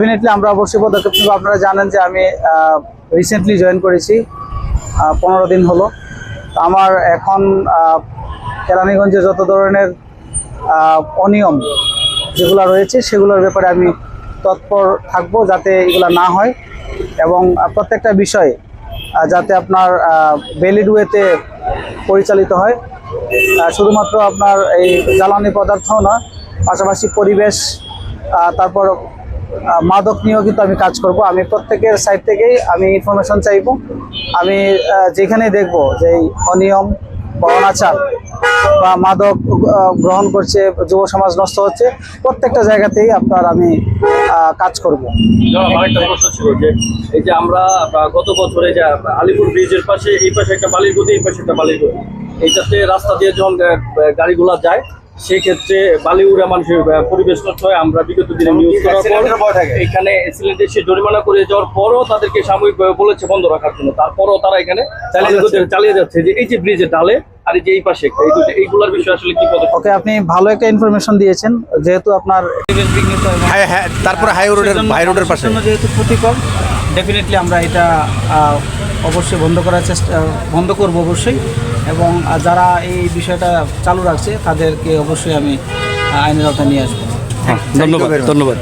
Definitely আমরা অবশ্যই পদক্ষেপ নেব। আপনারা জানেন যে আমি রিসেন্টলি জয়েন করেছি, 15 দিন হলো। আমার এখন কেরানীগঞ্জে যত ধরনের অনিয়ম যেগুলো রয়েছে সেগুলোর ব্যাপারে আমি তৎপর থাকবো যাতে এগুলো না হয়, এবং প্রত্যেকটা বিষয় যাতে আপনার ভ্যালিড ওয়েতে পরিচালিত হয়। শুধুমাত্র আপনার এই জ্বালানি পদার্থ না, পাশাপাশি পরিবেশ, তারপর মাদক নিয়েও কিন্তু আমি কাজ করব। আমি প্রত্যেকের সাইড থেকেই আমি ইনফরমেশন চাইব। আমি যেখানে দেখব যে এই অনিয়ম বা অনাচার বা মাদক গ্রহণ করছে, যুব সমাজ নষ্ট হচ্ছে, প্রত্যেকটা জায়গাতেই আপনার আমি কাজ করব। আরেকটা প্রশ্ন ছিল যে এই যে আমরা গত বছরে যে আলিপুর ব্রিজের পাশে, এই পাশে একটা বালির গদি, এই পাশে একটা বালির গদি, এইটাতে রাস্তা দিয়ে যখন গাড়িগুলা যায় সেই ক্ষেত্রে বালি উড়া মানুষের পরিবেশ নষ্ট হয়। আমরা বিগত দিনে নিউজ করার পর এখানে সিলেটে এসে জরিমানা করে যাওয়ার পরও তাদেরকে সাময়িকভাবে বলেছে বন্ধ রাখার জন্য, তারপরও তারা এখানে চালিয়ে যাচ্ছে। যে এই যে ব্রিজের ডালে আর এই যে এই পাশে এইগুলোর বিষয়ে আসলে কি পদক্ষেপ? ওকে, আপনি ভালো একটা ইনফরমেশন দিয়েছেন। যেহেতু আপনার বিঘ্নিত এবং তারপরে হাই রোডের পাশে যেহেতু ক্ষতিকর, ডেফিনেটলি আমরা এটা অবশ্যই বন্ধ করব অবশ্যই। এবং যারা এই বিষয়টা চালু রাখছে তাদেরকে অবশ্যই আমি আইনের আওতায় নিয়ে আসবো। ধন্যবাদ।